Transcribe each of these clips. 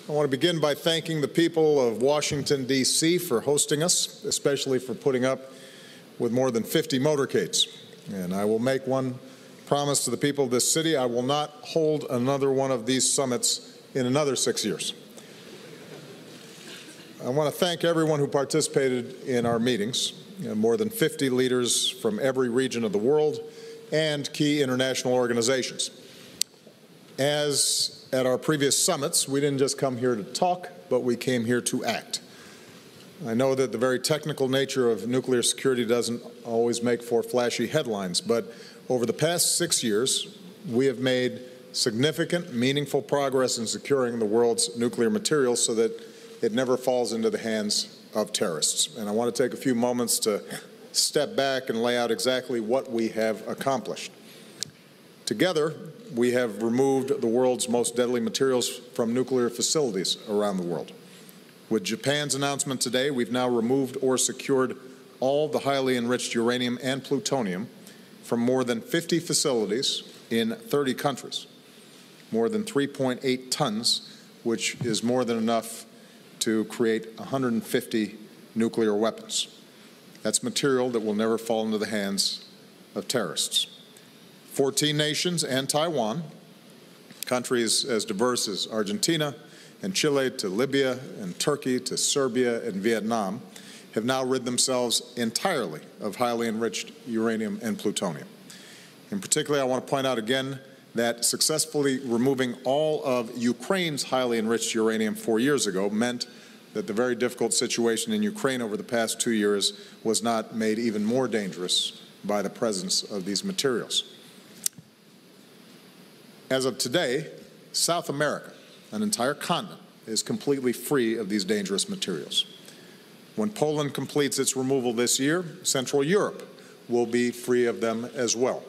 I want to begin by thanking the people of Washington, D.C. for hosting us, especially for putting up with more than 50 motorcades. And I will make one promise to the people of this city: I will not hold another one of these summits in another 6 years. I want to thank everyone who participated in our meetings, more than 50 leaders from every region of the world and key international organizations. As at our previous summits, we didn't just come here to talk, but we came here to act. I know that the very technical nature of nuclear security doesn't always make for flashy headlines, but over the past 6 years, we have made significant, meaningful progress in securing the world's nuclear materials so that it never falls into the hands of terrorists. And I want to take a few moments to step back and lay out exactly what we have accomplished. Together, we have removed the world's most deadly materials from nuclear facilities around the world. With Japan's announcement today, we've now removed or secured all the highly enriched uranium and plutonium from more than 50 facilities in 30 countries, more than 3.8 tons, which is more than enough to create 150 nuclear weapons. That's material that will never fall into the hands of terrorists. 14 nations and Taiwan, countries as diverse as Argentina and Chile to Libya and Turkey to Serbia and Vietnam, have now rid themselves entirely of highly enriched uranium and plutonium. In particular, I want to point out again that successfully removing all of Ukraine's highly enriched uranium 4 years ago meant that the very difficult situation in Ukraine over the past 2 years was not made even more dangerous by the presence of these materials. As of today, South America, an entire continent, is completely free of these dangerous materials. When Poland completes its removal this year, Central Europe will be free of them as well.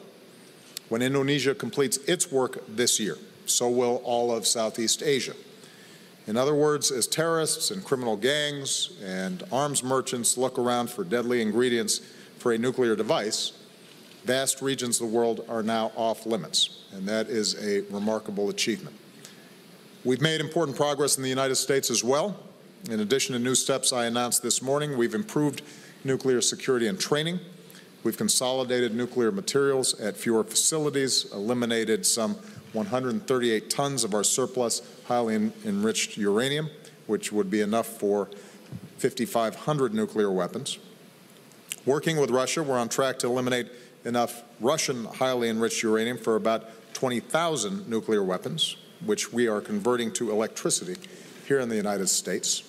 When Indonesia completes its work this year, so will all of Southeast Asia. In other words, as terrorists and criminal gangs and arms merchants look around for deadly ingredients for a nuclear device, vast regions of the world are now off limits, and that is a remarkable achievement. We've made important progress in the United States as well. In addition to new steps I announced this morning, we've improved nuclear security and training. We've consolidated nuclear materials at fewer facilities, eliminated some 138 tons of our surplus highly enriched uranium, which would be enough for 5,500 nuclear weapons. Working with Russia, we're on track to eliminate enough Russian highly enriched uranium for about 20,000 nuclear weapons, which we are converting to electricity here in the United States.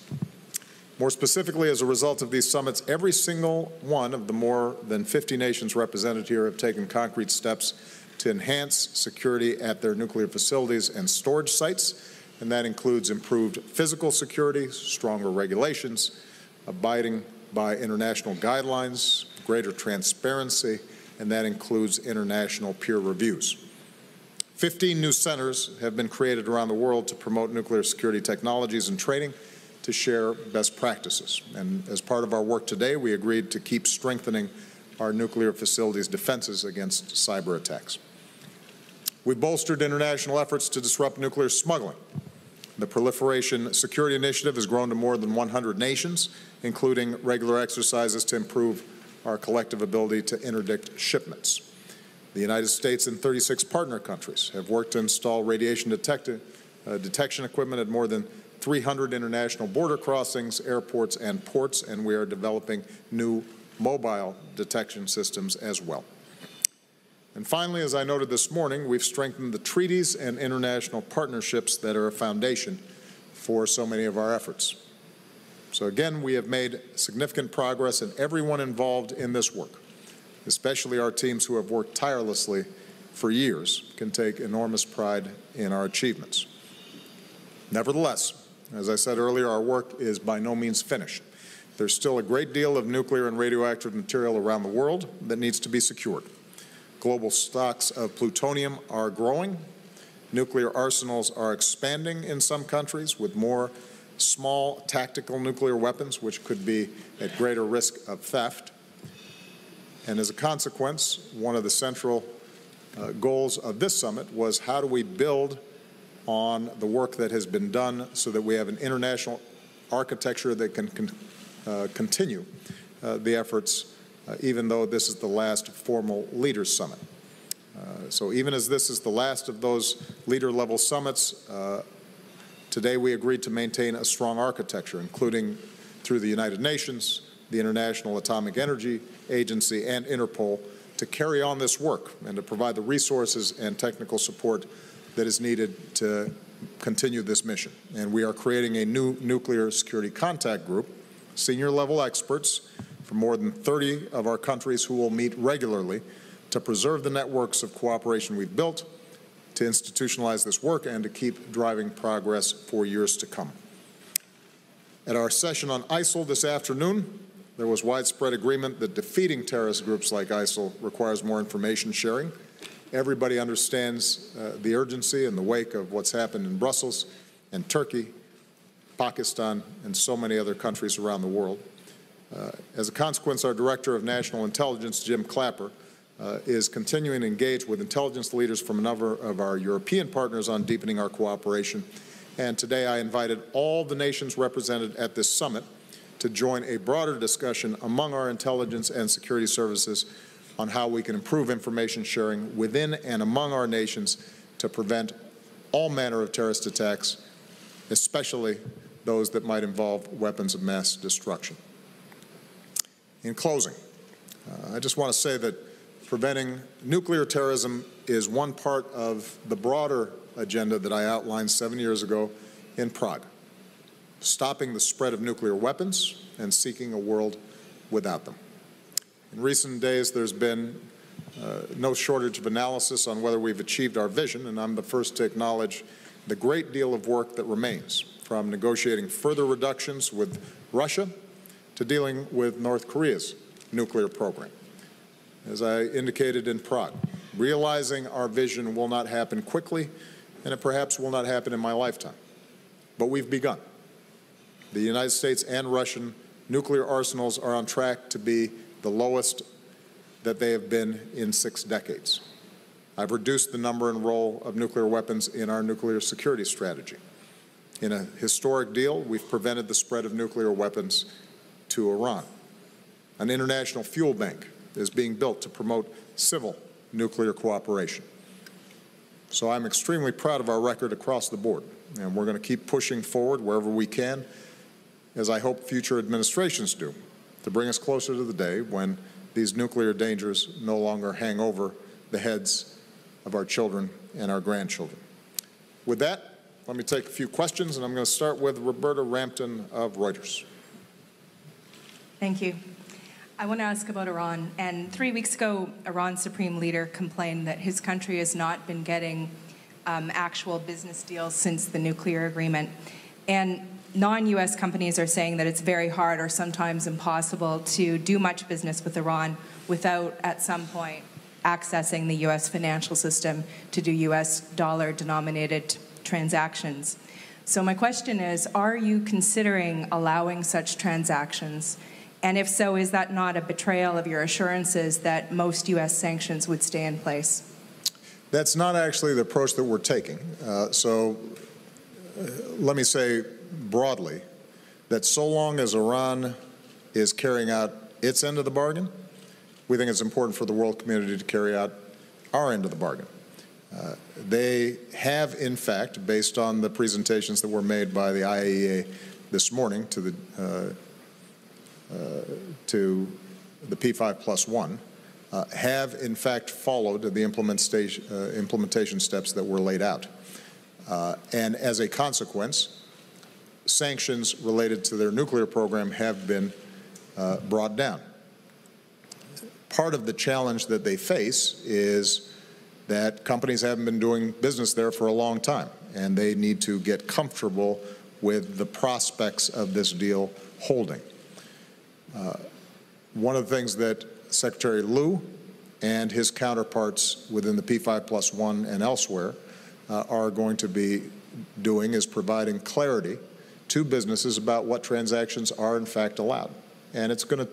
More specifically, as a result of these summits, every single one of the more than 50 nations represented here have taken concrete steps to enhance security at their nuclear facilities and storage sites, and that includes improved physical security, stronger regulations, abiding by international guidelines, greater transparency, and that includes international peer reviews. 15 new centers have been created around the world to promote nuclear security technologies and training to share best practices. And as part of our work today, we agreed to keep strengthening our nuclear facilities' defenses against cyber attacks. We've bolstered international efforts to disrupt nuclear smuggling. The Proliferation Security Initiative has grown to more than 100 nations, including regular exercises to improve our collective ability to interdict shipments. The United States and 36 partner countries have worked to install radiation detection equipment at more than 300 international border crossings, airports, and ports, and we are developing new mobile detection systems as well. And finally, as I noted this morning, we've strengthened the treaties and international partnerships that are a foundation for so many of our efforts. So again, we have made significant progress, and everyone involved in this work, especially our teams who have worked tirelessly for years, can take enormous pride in our achievements. Nevertheless, as I said earlier, our work is by no means finished. There's still a great deal of nuclear and radioactive material around the world that needs to be secured. Global stocks of plutonium are growing. Nuclear arsenals are expanding in some countries with more small tactical nuclear weapons, which could be at greater risk of theft. And as a consequence, one of the central goals of this summit was how do we build on the work that has been done so that we have an international architecture that can continue the efforts, even though this is the last formal Leaders Summit. So even as this is the last of those leader-level summits, today we agreed to maintain a strong architecture, including through the United Nations, the International Atomic Energy Agency, and Interpol, to carry on this work and to provide the resources and technical support that is needed to continue this mission. And we are creating a new nuclear security contact group, senior-level experts from more than 30 of our countries who will meet regularly to preserve the networks of cooperation we've built, to institutionalize this work, and to keep driving progress for years to come. At our session on ISIL this afternoon, there was widespread agreement that defeating terrorist groups like ISIL requires more information sharing. Everybody understands the urgency in the wake of what's happened in Brussels and Turkey, Pakistan, and so many other countries around the world. As a consequence, our Director of National Intelligence, Jim Clapper, is continuing to engage with intelligence leaders from a number of our European partners on deepening our cooperation. And today I invited all the nations represented at this summit to join a broader discussion among our intelligence and security services on how we can improve information sharing within and among our nations to prevent all manner of terrorist attacks, especially those that might involve weapons of mass destruction. In closing, I just want to say that preventing nuclear terrorism is one part of the broader agenda that I outlined 7 years ago in Prague, stopping the spread of nuclear weapons and seeking a world without them. In recent days, there's been no shortage of analysis on whether we've achieved our vision, and I'm the first to acknowledge the great deal of work that remains, from negotiating further reductions with Russia to dealing with North Korea's nuclear program. As I indicated in Prague, realizing our vision will not happen quickly, and it perhaps will not happen in my lifetime. But we've begun. The United States and Russian nuclear arsenals are on track to be the lowest that they have been in 6 decades. I've reduced the number and role of nuclear weapons in our nuclear security strategy. In a historic deal, we've prevented the spread of nuclear weapons to Iran. An international fuel bank is being built to promote civil nuclear cooperation. So I'm extremely proud of our record across the board, and we're going to keep pushing forward wherever we can, as I hope future administrations do, to bring us closer to the day when these nuclear dangers no longer hang over the heads of our children and our grandchildren. With that, let me take a few questions, and I'm going to start with Roberta Rampton of Reuters. Thank you. I want to ask about Iran. And 3 weeks ago, Iran's supreme leader complained that his country has not been getting actual business deals since the nuclear agreement. And non-U.S. companies are saying that it's very hard or sometimes impossible to do much business with Iran without, at some point, accessing the U.S. financial system to do U.S. dollar-denominated transactions. So my question is, are you considering allowing such transactions? And if so, is that not a betrayal of your assurances that most U.S. sanctions would stay in place? That's not actually the approach that we're taking. Let me say broadly that so long as Iran is carrying out its end of the bargain, we think it's important for the world community to carry out our end of the bargain. They have, in fact, based on the presentations that were made by the IAEA this morning to the P5+1, have in fact followed the implementation steps that were laid out. And as a consequence, sanctions related to their nuclear program have been brought down. Part of the challenge that they face is that companies haven't been doing business there for a long time, and they need to get comfortable with the prospects of this deal holding. One of the things that Secretary Liu and his counterparts within the P5+1 and elsewhere are going to be doing is providing clarity to businesses about what transactions are in fact allowed. And it's going to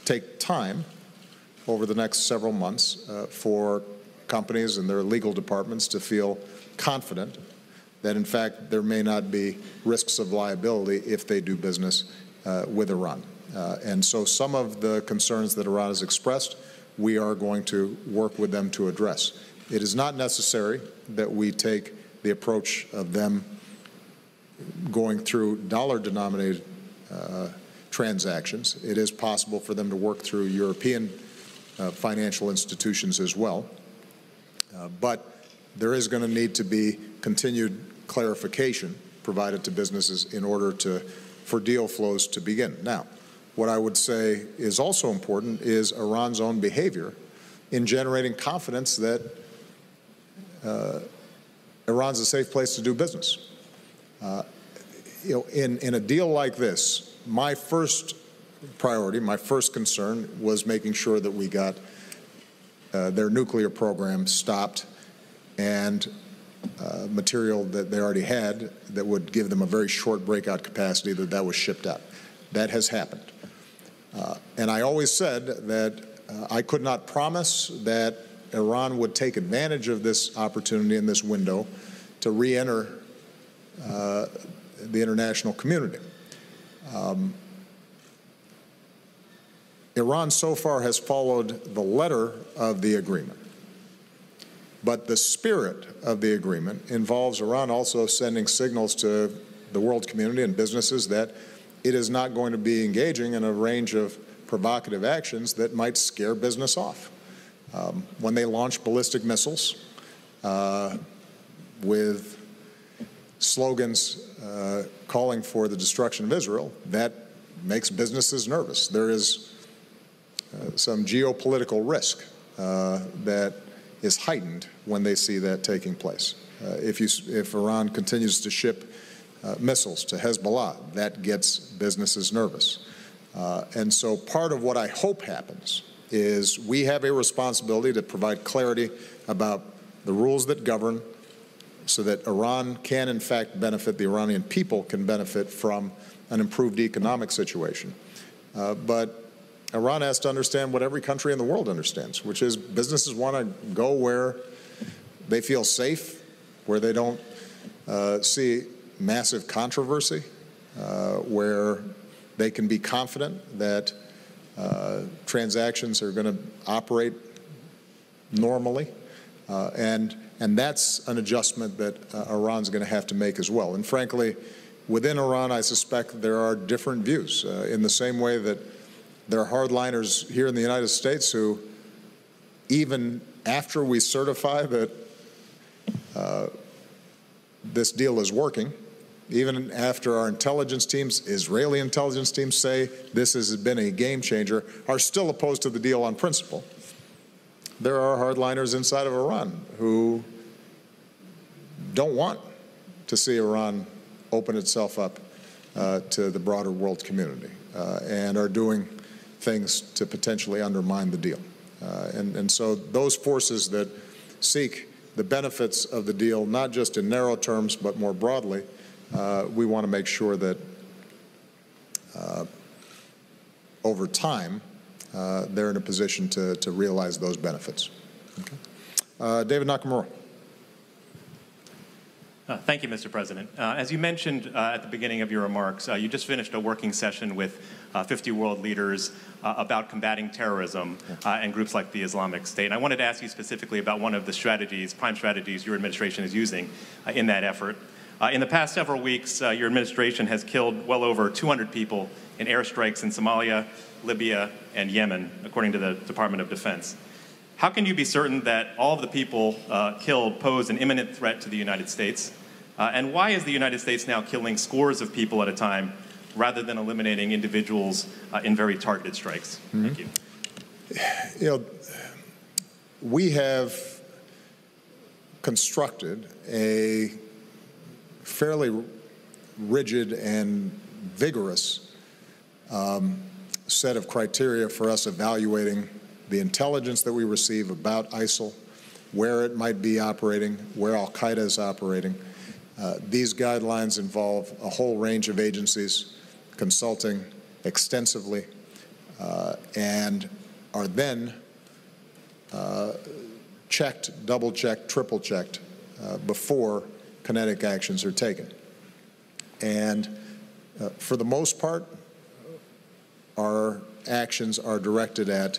take time over the next several months for companies and their legal departments to feel confident that in fact there may not be risks of liability if they do business with Iran. And so some of the concerns that Iran has expressed, we are going to work with them to address. It is not necessary that we take the approach of them going through dollar-denominated transactions. It is possible for them to work through European financial institutions as well. But there is going to need to be continued clarification provided to businesses in order for deal flows to begin. Now, what I would say is also important is Iran's own behavior in generating confidence that Iran's a safe place to do business. In a deal like this, my first priority, my first concern was making sure that we got their nuclear program stopped and material that they already had that would give them a very short breakout capacity, that was shipped out. That has happened. And I always said that I could not promise that Iran would take advantage of this opportunity in this window to re-enter the international community. Iran so far has followed the letter of the agreement, but the spirit of the agreement involves Iran also sending signals to the world community and businesses that it is not going to be engaging in a range of provocative actions that might scare business off. When they launch ballistic missiles with slogans calling for the destruction of Israel, that makes businesses nervous. There is some geopolitical risk that is heightened when they see that taking place. If Iran continues to ship missiles to Hezbollah, that gets businesses nervous. And so part of what I hope happens is we have a responsibility to provide clarity about the rules that govern so that Iran can in fact benefit, the Iranian people can benefit from an improved economic situation. But Iran has to understand what every country in the world understands, which is businesses want to go where they feel safe, where they don't see massive controversy, where they can be confident that transactions are going to operate normally. And that's an adjustment that Iran's going to have to make as well. And frankly, within Iran, I suspect there are different views in the same way that there are hardliners here in the United States who, even after we certify that this deal is working, even after our intelligence teams, Israeli intelligence teams say this has been a game changer, are still opposed to the deal on principle. There are hardliners inside of Iran who don't want to see Iran open itself up to the broader world community and are doing things to potentially undermine the deal. And so those forces that seek the benefits of the deal, not just in narrow terms, but more broadly, we want to make sure that over time, they're in a position to realize those benefits. Okay. David Nakamura. Thank you, Mr. President. As you mentioned at the beginning of your remarks, you just finished a working session with 50 world leaders about combating terrorism and groups like the Islamic State. And I wanted to ask you specifically about one of the strategies, prime strategies your administration is using in that effort. In the past several weeks, your administration has killed well over 200 people in airstrikes in Somalia, Libya, and Yemen, according to the Department of Defense. How can you be certain that all of the people killed pose an imminent threat to the United States? And why is the United States now killing scores of people at a time rather than eliminating individuals in very targeted strikes? Mm-hmm. Thank you. You know, we have constructed a fairly rigid and vigorous set of criteria for us evaluating the intelligence that we receive about ISIL, where it might be operating, where al-Qaeda is operating. These guidelines involve a whole range of agencies consulting extensively and are then checked, double-checked, triple-checked before kinetic actions are taken. And for the most part, our actions are directed at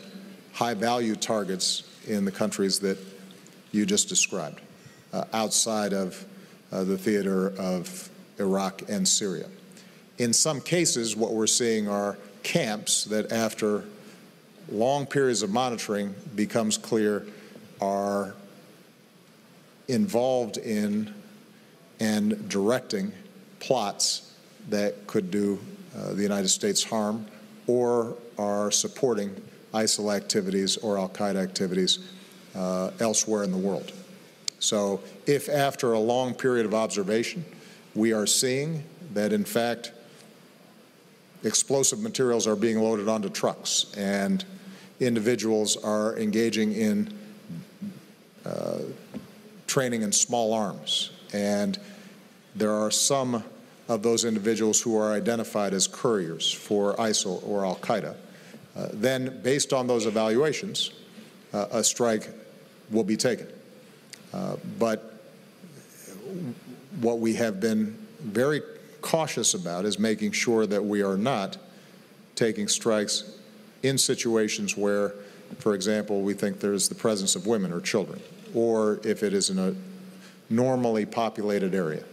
high-value targets in the countries that you just described, outside of the theater of Iraq and Syria. In some cases, what we're seeing are camps that, after long periods of monitoring, becomes clear are involved in and directing plots that could do the United States harm, or are supporting ISIL activities or al-Qaeda activities elsewhere in the world. So if after a long period of observation we are seeing that, in fact, explosive materials are being loaded onto trucks and individuals are engaging in training in small arms, and there are some of those individuals who are identified as couriers for ISIL or al-Qaeda, then based on those evaluations, a strike will be taken. But what we have been very cautious about is making sure that we are not taking strikes in situations where, for example, we think there's the presence of women or children, or if it is in a normally populated area.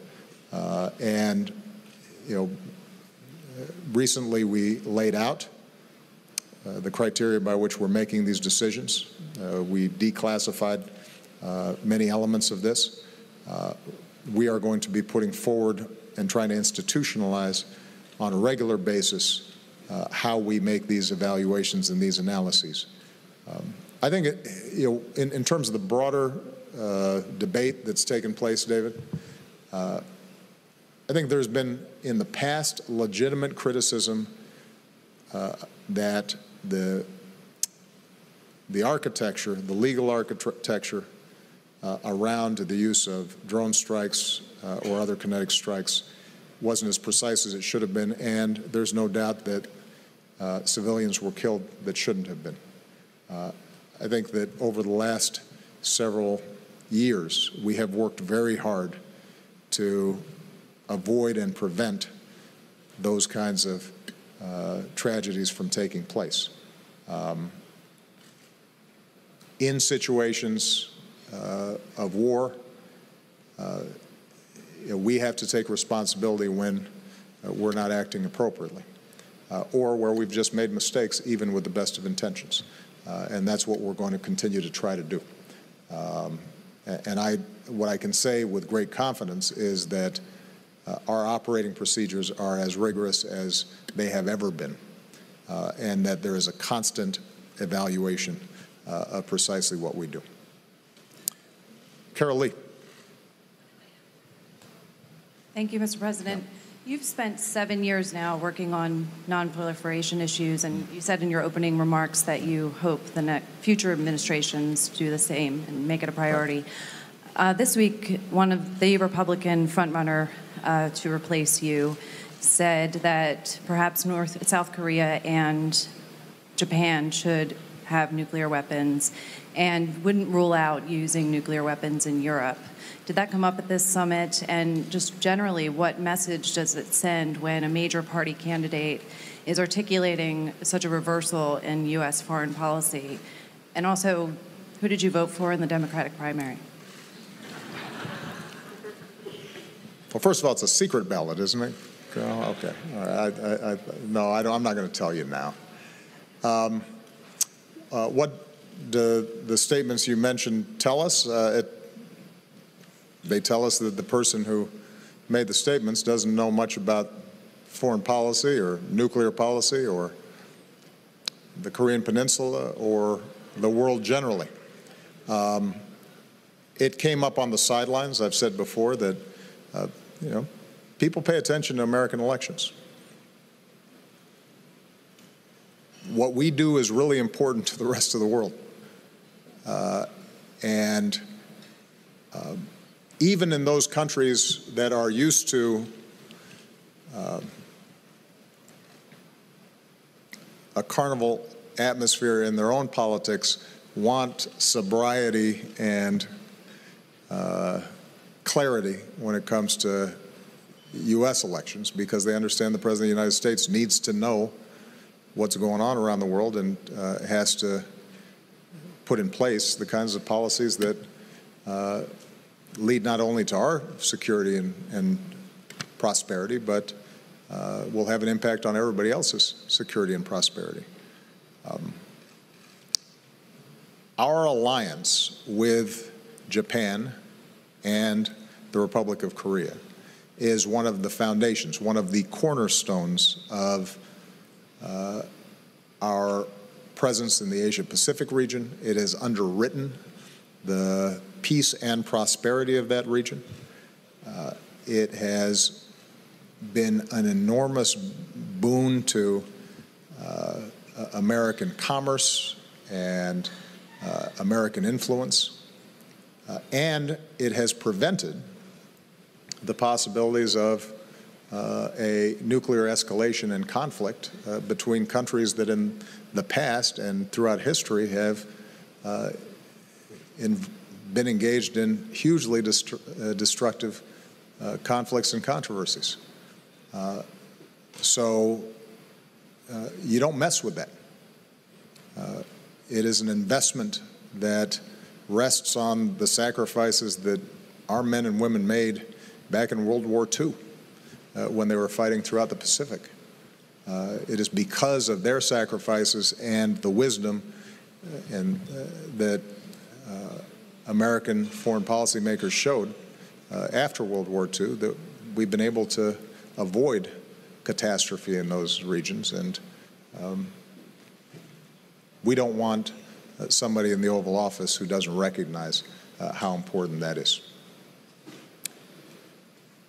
And, you know, recently we laid out the criteria by which we're making these decisions. We declassified many elements of this. We are going to be putting forward and trying to institutionalize on a regular basis how we make these evaluations and these analyses. I think, you know, in terms of the broader debate that's taken place, David, I think there's been in the past legitimate criticism that the architecture, the legal architecture around the use of drone strikes or other kinetic strikes wasn't as precise as it should have been, and there's no doubt that civilians were killed that shouldn't have been. I think that over the last several years, we have worked very hard to avoid and prevent those kinds of tragedies from taking place. In situations of war, we have to take responsibility when we're not acting appropriately, or where we've just made mistakes, even with the best of intentions. And that's what we're going to continue to try to do. And what I can say with great confidence is that our operating procedures are as rigorous as they have ever been, and that there is a constant evaluation of precisely what we do. Carol Lee. Thank you, Mr. President. You've spent 7 years now working on nonproliferation issues, and you said in your opening remarks that you hope the future administrations do the same and make it a priority. This week, one of the Republican frontrunner to replace you said that perhaps South Korea and Japan should have nuclear weapons and wouldn't rule out using nuclear weapons in Europe. Did that come up at this summit? And just generally, what message does it send when a major party candidate is articulating such a reversal in U.S. foreign policy? And also, who did you vote for in the Democratic primary? Well, first of all, it's a secret ballot, isn't it? Oh, okay. All right. No, I'm not going to tell you now. What do the statements you mentioned tell us? They tell us that the person who made the statements doesn't know much about foreign policy or nuclear policy or the Korean Peninsula or the world generally. It came up on the sidelines. I've said before that, you know, people pay attention to American elections. What we do is really important to the rest of the world. Even in those countries that are used to a carnival atmosphere in their own politics, want sobriety and clarity when it comes to U.S. elections, because they understand the President of the United States needs to know what's going on around the world and has to put in place the kinds of policies that lead not only to our security and prosperity, but will have an impact on everybody else's security and prosperity. Our alliance with Japan and the Republic of Korea is one of the foundations, one of the cornerstones of our presence in the Asia-Pacific region. It has underwritten the peace and prosperity of that region. It has been an enormous boon to American commerce and American influence, and it has prevented the possibilities of a nuclear escalation and conflict between countries that in the past and throughout history have been engaged in hugely destructive conflicts and controversies. So you don't mess with that. It is an investment that rests on the sacrifices that our men and women made back in World War II when they were fighting throughout the Pacific. It is because of their sacrifices and the wisdom that American foreign policy makers showed after World War II that we've been able to avoid catastrophe in those regions. And we don't want somebody in the Oval Office who doesn't recognize how important that is.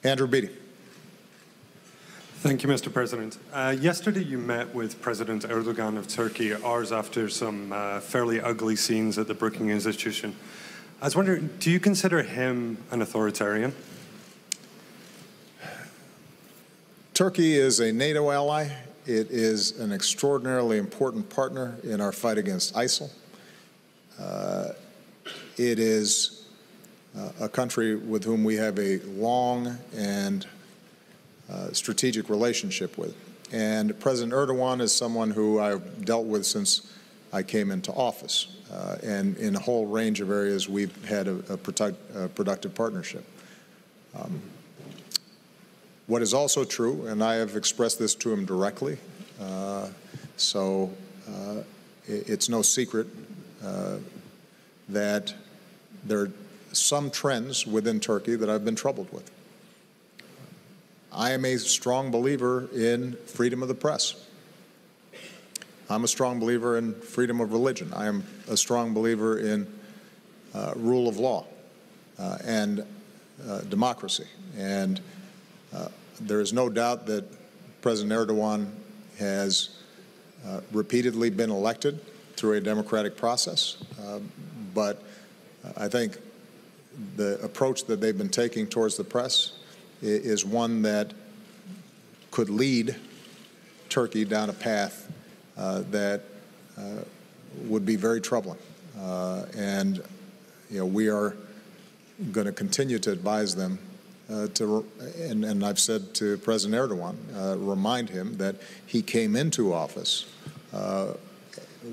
Andrew Beattie. Thank you, Mr. President. Yesterday you met with President Erdogan of Turkey, hours after some fairly ugly scenes at the Brookings Institution. I was wondering, do you consider him an authoritarian? Turkey is a NATO ally. It is an extraordinarily important partner in our fight against ISIL. It is a country with whom we have a long and strategic relationship with. And President Erdogan is someone who I've dealt with since I came into office. And in a whole range of areas, we've had a productive partnership. What is also true, and I have expressed this to him directly, so it's no secret that there are some trends within Turkey that I've been troubled with. I am a strong believer in freedom of the press. I'm a strong believer in freedom of religion. I am a strong believer in rule of law and democracy. And there is no doubt that President Erdogan has repeatedly been elected through a democratic process. But I think the approach that they've been taking towards the press is one that could lead Turkey down a path that would be very troubling. And we are going to continue to advise them and I've said to President Erdogan, remind him that he came into office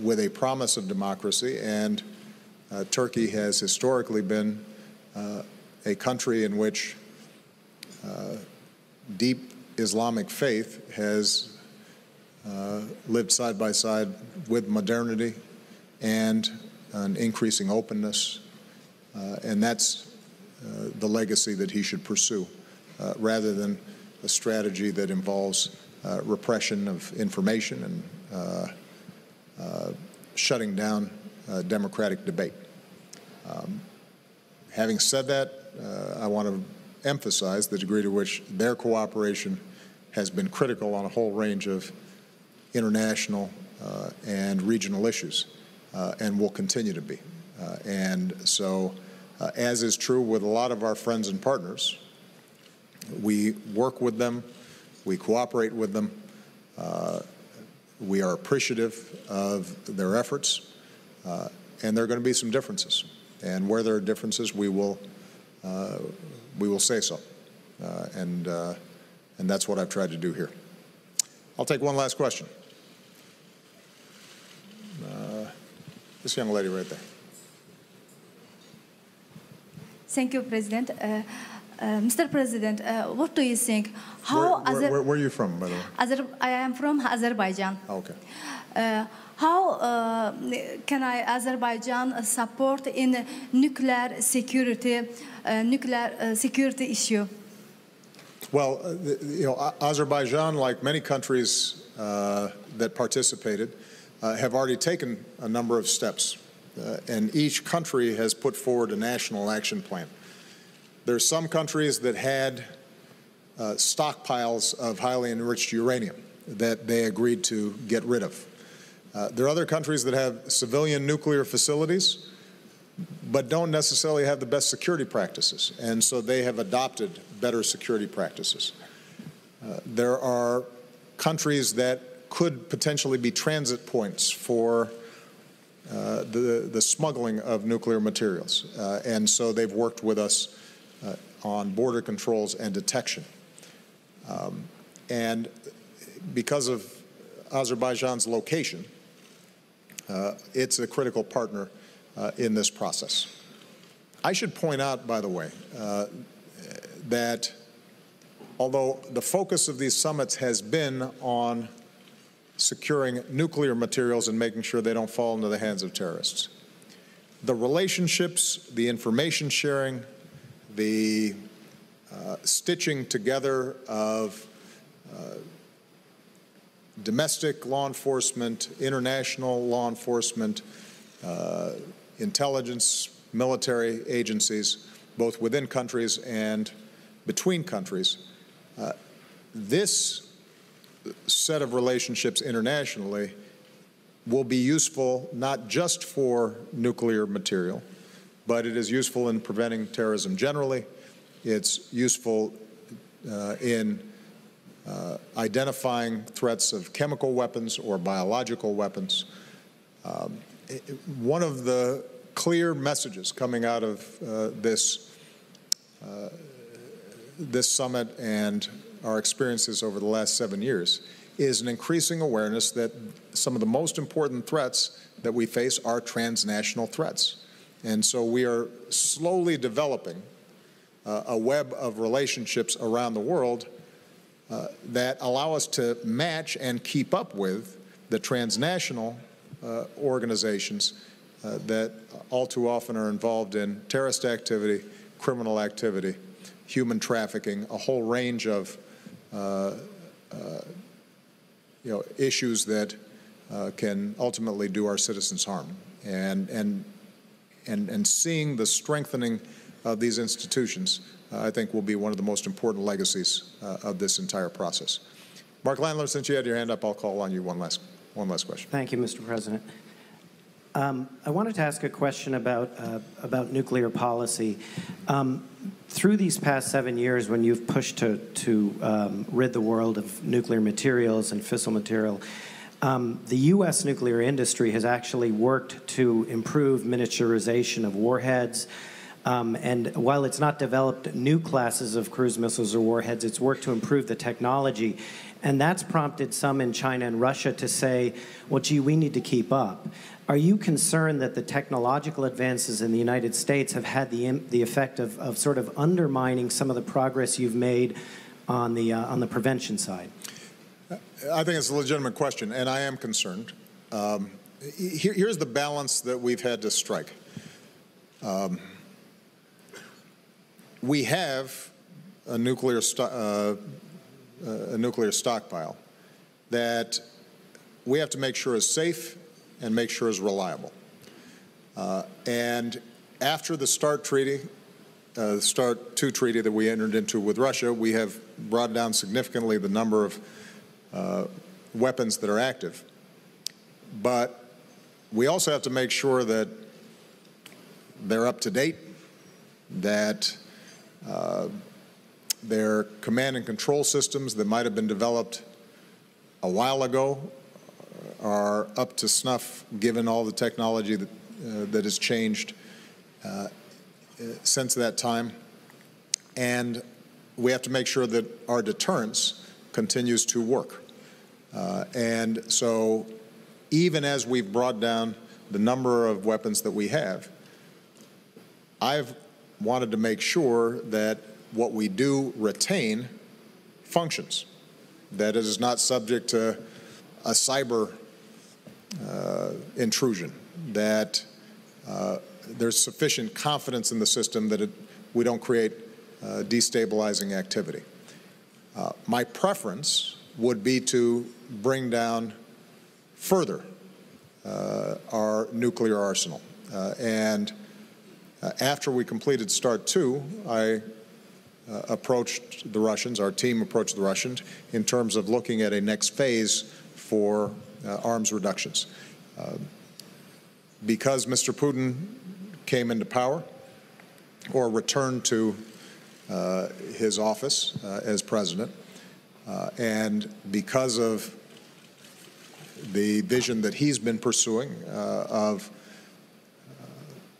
with a promise of democracy, and Turkey has historically been a country in which deep Islamic faith has lived side by side with modernity and an increasing openness, and that's the legacy that he should pursue, rather than a strategy that involves repression of information and shutting down democratic debate. Having said that, I want to emphasize the degree to which their cooperation has been critical on a whole range of international and regional issues, and will continue to be. And so, as is true with a lot of our friends and partners, we work with them, we cooperate with them, we are appreciative of their efforts, and there are going to be some differences. And where there are differences, we will we will say so. And that's what I've tried to do here. I'll take one last question. This young lady right there. Thank you, President. Mr. President, what do you think? Where are you from, by the way? I am from Azerbaijan. Okay. How can Azerbaijan support in nuclear security issue? Well, Azerbaijan, like many countries that participated, have already taken a number of steps, and each country has put forward a national action plan. There's some countries that had stockpiles of highly enriched uranium that they agreed to get rid of. There are other countries that have civilian nuclear facilities, but don't necessarily have the best security practices, and so they have adopted better security practices. There are countries that could potentially be transit points for the smuggling of nuclear materials, and so they've worked with us on border controls and detection. And because of Azerbaijan's location, it's a critical partner in this process. I should point out, by the way, that although the focus of these summits has been on securing nuclear materials and making sure they don't fall into the hands of terrorists, the relationships, the information sharing, the stitching together of domestic law enforcement, international law enforcement, intelligence, military agencies, both within countries and between countries. This set of relationships internationally will be useful not just for nuclear material, but it is useful in preventing terrorism generally. It's useful in identifying threats of chemical weapons or biological weapons. One of the clear messages coming out of this summit and our experiences over the last 7 years is an increasing awareness that some of the most important threats that we face are transnational threats. And so we are slowly developing a web of relationships around the world that allow us to match and keep up with the transnational organizations that all too often are involved in terrorist activity, criminal activity, human trafficking, a whole range of issues that can ultimately do our citizens harm. And seeing the strengthening of these institutions, I think, will be one of the most important legacies of this entire process. Mark Landler, since you had your hand up, I'll call on you one last question. Thank you, Mr. President. I wanted to ask a question about nuclear policy. Through these past 7 years, when you've pushed to rid the world of nuclear materials and fissile material, the U.S. nuclear industry has actually worked to improve miniaturization of warheads. And while it's not developed new classes of cruise missiles or warheads, it's worked to improve the technology. And that's prompted some in China and Russia to say, well, gee, we need to keep up. Are you concerned that the technological advances in the United States have had the effect of sort of undermining some of the progress you've made on the prevention side? I think it's a legitimate question, and I am concerned. Here's the balance that we've had to strike. We have a nuclear stockpile that we have to make sure is safe and make sure is reliable. And after the START treaty, the START II treaty that we entered into with Russia, we have brought down significantly the number of weapons that are active. But we also have to make sure that they're up to date, that their command and control systems that might have been developed a while ago are up to snuff, given all the technology that has changed since that time. and we have to make sure that our deterrence continues to work. And so even as we've brought down the number of weapons that we have, I've wanted to make sure that what we do retain functions, that it is not subject to a cyber intrusion, that there's sufficient confidence in the system that we don't create destabilizing activity. My preference would be to bring down further our nuclear arsenal. And after we completed START 2, I approached the Russians, our team approached the Russians in terms of looking at a next phase for arms reductions. Because Mr. Putin came into power or returned to his office as president, and because of the vision that he's been pursuing of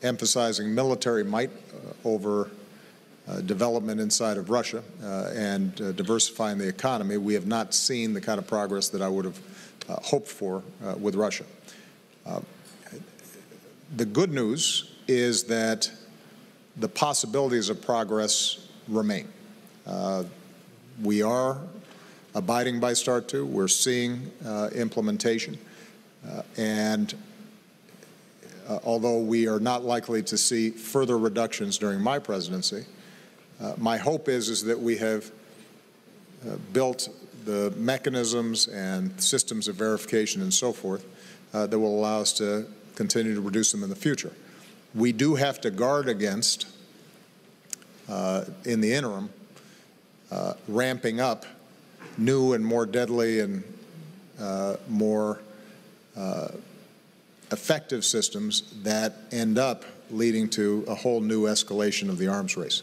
emphasizing military might over development inside of Russia and diversifying the economy, we have not seen the kind of progress that I would have hoped for with Russia. The good news is that the possibilities of progress remain. We are abiding by START 2. We're seeing implementation. And although we are not likely to see further reductions during my presidency, my hope is that we have built the mechanisms and systems of verification and so forth that will allow us to continue to reduce them in the future. We do have to guard against, in the interim, ramping up new and more deadly and more effective systems that end up leading to a whole new escalation of the arms race.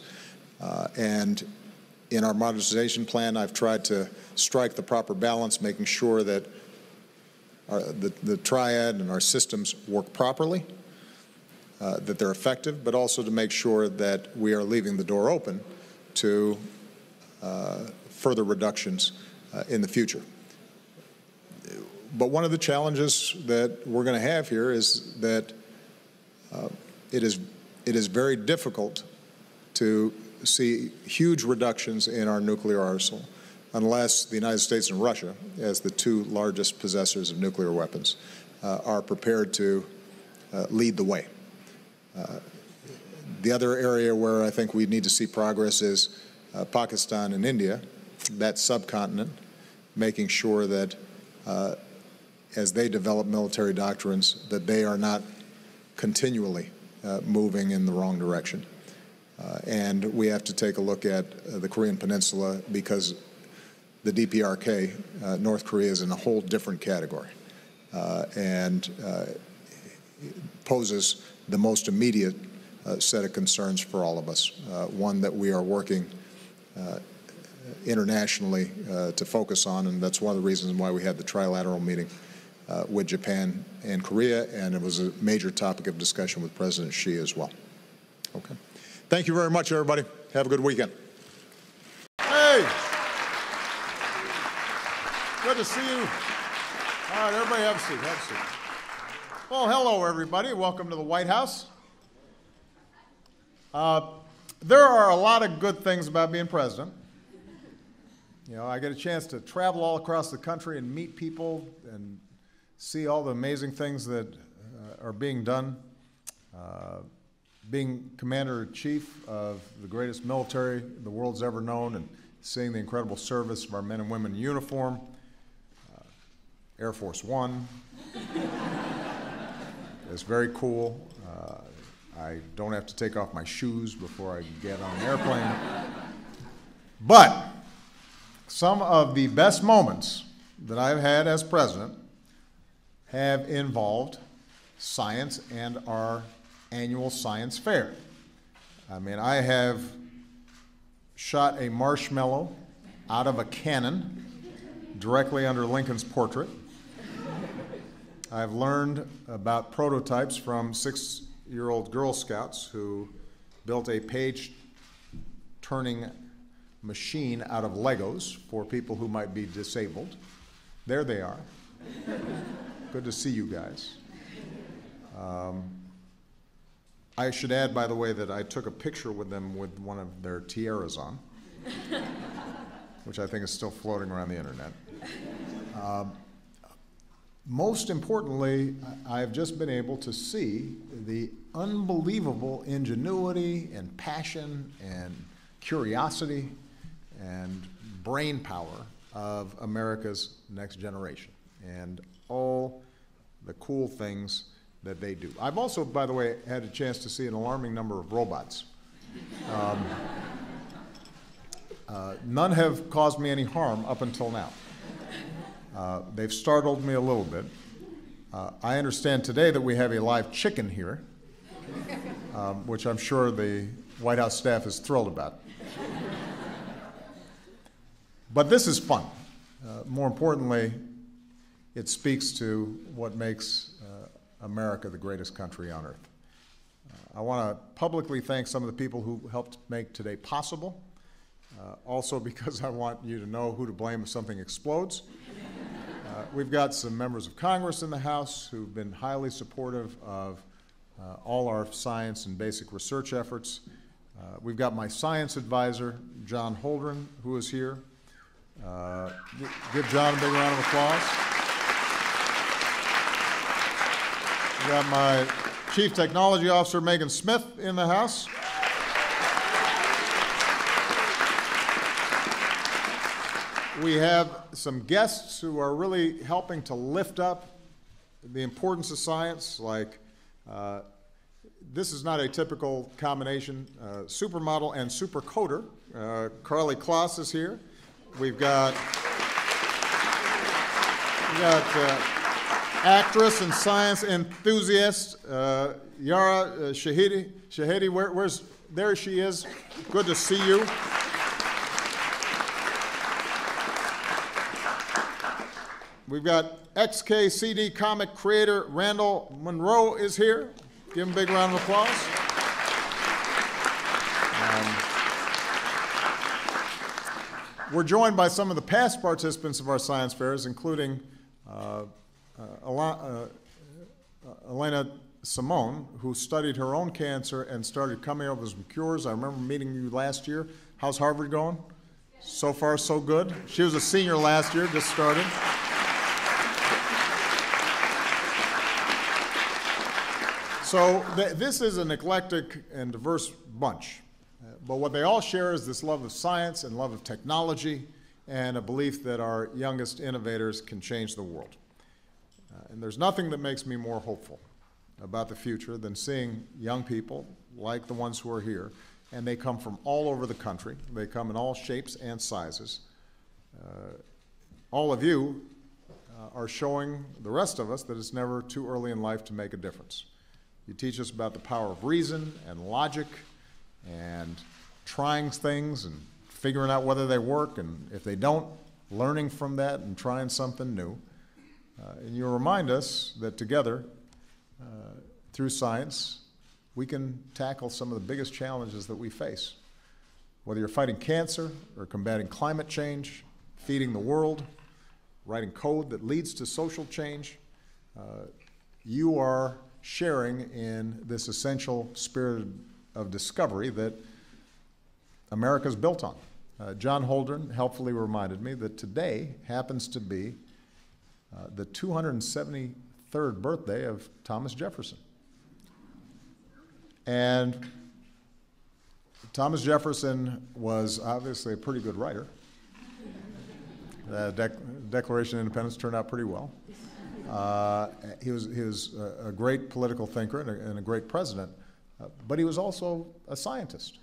And in our modernization plan, I've tried to strike the proper balance, making sure that the triad and our systems work properly, that they're effective, but also to make sure that we are leaving the door open to further reductions in the future. But one of the challenges that we're going to have here is that it is very difficult to see huge reductions in our nuclear arsenal unless the United States and Russia, as the two largest possessors of nuclear weapons, are prepared to lead the way. The other area where I think we need to see progress is Pakistan and India, that subcontinent, making sure that as they develop military doctrines, that they are not continually moving in the wrong direction. And we have to take a look at the Korean Peninsula because the DPRK, North Korea, is in a whole different category and poses the most immediate set of concerns for all of us, one that we are working internationally to focus on, and that's one of the reasons why we had the trilateral meeting with Japan and Korea, and it was a major topic of discussion with President Xi as well. Okay. Thank you very much, everybody. Have a good weekend. Hey! Good to see you. All right, everybody have a seat. Have a seat. Well, hello, everybody. Welcome to the White House. There are a lot of good things about being president. You know, I get a chance to travel all across the country and meet people and see all the amazing things that are being done. Being Commander-in-Chief of the greatest military the world's ever known and seeing the incredible service of our men and women in uniform, Air Force One is very cool. I don't have to take off my shoes before I get on an airplane. But some of the best moments that I've had as president have involved science and our annual science fair. I mean, I have shot a marshmallow out of a cannon directly under Lincoln's portrait. I've learned about prototypes from 6-year-old Girl Scouts who built a page turning machine out of Legos for people who might be disabled. There they are. Good to see you guys. I should add, by the way, that I took a picture with them with one of their tiaras on, which I think is still floating around the internet. Most importantly, I've just been able to see the unbelievable ingenuity and passion and curiosity and brain power of America's next generation and all the cool things that they do. I've also, by the way, had a chance to see an alarming number of robots. None have caused me any harm up until now. They've startled me a little bit. I understand today that we have a live chicken here, which I'm sure the White House staff is thrilled about. But this is fun. More importantly, it speaks to what makes America the greatest country on earth. I want to publicly thank some of the people who helped make today possible, also because I want you to know who to blame if something explodes. We've got some members of Congress in the House who've been highly supportive of all our science and basic research efforts. We've got my science advisor, John Holdren, who is here. Give John a big round of applause. We've got my Chief Technology Officer, Megan Smith, in the House. We have some guests who are really helping to lift up the importance of science, like this is not a typical combination, supermodel and supercoder. Carly Kloss is here. We've got actress and science enthusiast Yara Shahidi. There she is. Good to see you. We've got XKCD comic creator Randall Monroe is here. Give him a big round of applause. We're joined by some of the past participants of our science fairs, including Elena Simone, who studied her own cancer and started coming up with some cures. I remember meeting you last year. How's Harvard going? So far, so good. She was a senior last year, just started. So this is an eclectic and diverse bunch. But what they all share is this love of science and love of technology and a belief that our youngest innovators can change the world. And there's nothing that makes me more hopeful about the future than seeing young people like the ones who are here, and they come from all over the country. They come in all shapes and sizes. All of you are showing the rest of us that it's never too early in life to make a difference. You teach us about the power of reason and logic and trying things and figuring out whether they work, and if they don't, learning from that and trying something new. And you remind us that together, through science, we can tackle some of the biggest challenges that we face. Whether you're fighting cancer or combating climate change, feeding the world, writing code that leads to social change, you are sharing in this essential spirit of discovery that America's built on. John Holdren helpfully reminded me that today happens to be the 273rd birthday of Thomas Jefferson. And Thomas Jefferson was obviously a pretty good writer. The Declaration of Independence turned out pretty well. He was a great political thinker and a great president, but he was also a scientist.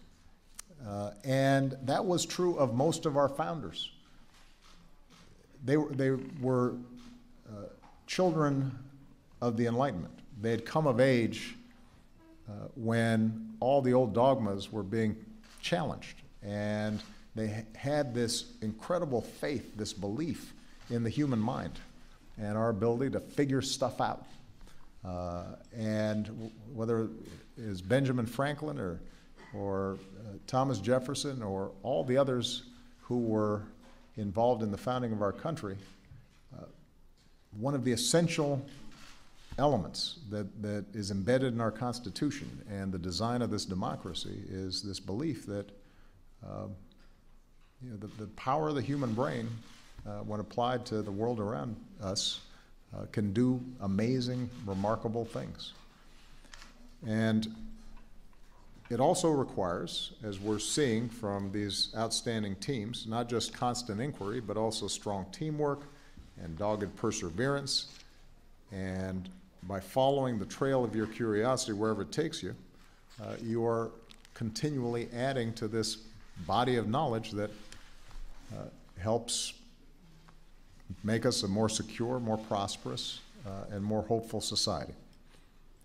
And that was true of most of our founders. They were children of the Enlightenment. They had come of age when all the old dogmas were being challenged, and they had this incredible faith, this belief in the human mind and our ability to figure stuff out. And whether it is Benjamin Franklin or or Thomas Jefferson or all the others who were involved in the founding of our country, one of the essential elements that is embedded in our Constitution and the design of this democracy is this belief that the power of the human brain, when applied to the world around us, can do amazing, remarkable things. And it also requires, as we're seeing from these outstanding teams, not just constant inquiry, but also strong teamwork and dogged perseverance. And by following the trail of your curiosity wherever it takes you, you are continually adding to this body of knowledge that helps make us a more secure, more prosperous, and more hopeful society.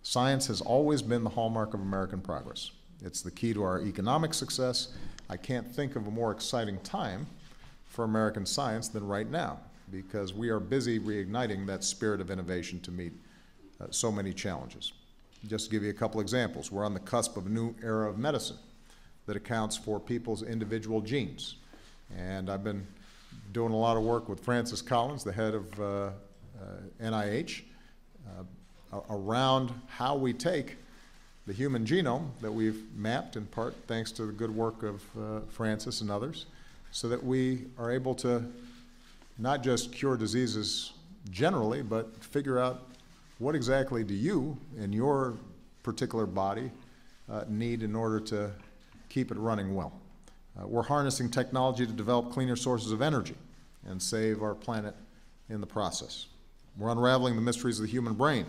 Science has always been the hallmark of American progress. It's the key to our economic success. I can't think of a more exciting time for American science than right now, because we are busy reigniting that spirit of innovation to meet so many challenges. Just to give you a couple examples, we're on the cusp of a new era of medicine that accounts for people's individual genes. And I've been doing a lot of work with Francis Collins, the head of NIH, around how we take the human genome that we've mapped, in part thanks to the good work of Francis and others, so that we are able to not just cure diseases generally, but figure out what exactly do you in your particular body need in order to keep it running well. We're harnessing technology to develop cleaner sources of energy and save our planet in the process. We're unraveling the mysteries of the human brain,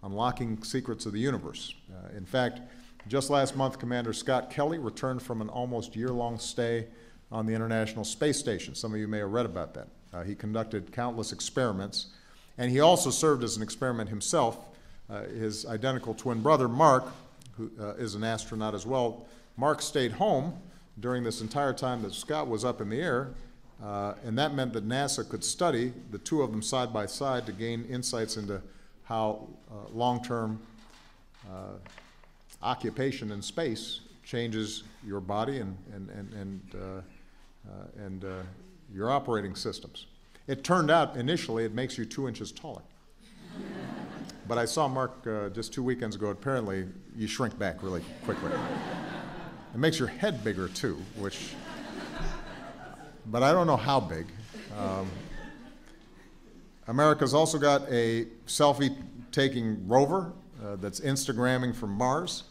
unlocking secrets of the universe. In fact, just last month, Commander Scott Kelly returned from an almost year-long stay on the International Space Station. Some of you may have read about that. He conducted countless experiments, and he also served as an experiment himself. His identical twin brother, Mark, who is an astronaut as well, Mark stayed home during this entire time that Scott was up in the air, and that meant that NASA could study the two of them side by side to gain insights into how long-term occupation in space changes your body and your operating systems. It turned out initially it makes you 2 inches taller. But I saw Mark just 2 weekends ago. Apparently you shrink back really quickly. It makes your head bigger too, but I don't know how big. America's also got a selfie-taking rover that's Instagramming from Mars.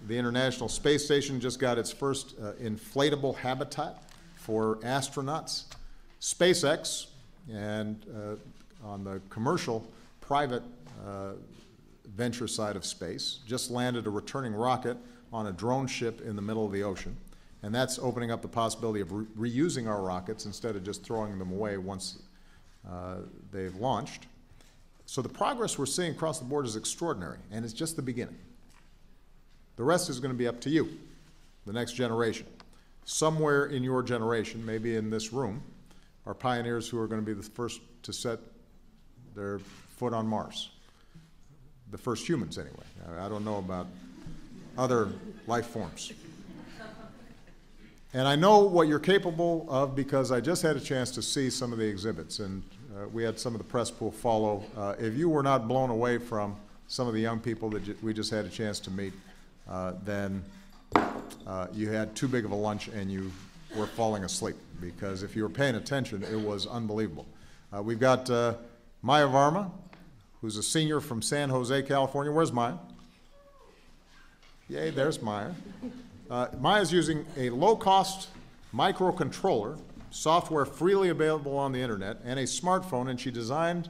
The International Space Station just got its first inflatable habitat for astronauts. SpaceX, and on the commercial private venture side of space, just landed a returning rocket on a drone ship in the middle of the ocean. And that's opening up the possibility of reusing our rockets instead of just throwing them away once they've launched. So the progress we're seeing across the board is extraordinary, and it's just the beginning. The rest is going to be up to you, the next generation. Somewhere in your generation, maybe in this room, are pioneers who are going to be the first to set their foot on Mars. The first humans, anyway. I don't know about other life forms. And I know what you're capable of because I just had a chance to see some of the exhibits, and we had some of the press pool follow. If you were not blown away from some of the young people that we just had a chance to meet, then you had too big of a lunch and you were falling asleep, because if you were paying attention, it was unbelievable. We've got Maya Varma, who's a senior from San Jose, California. Where's Maya? Yay, there's Maya. Maya's using a low-cost microcontroller, software freely available on the internet, and a smartphone, and she designed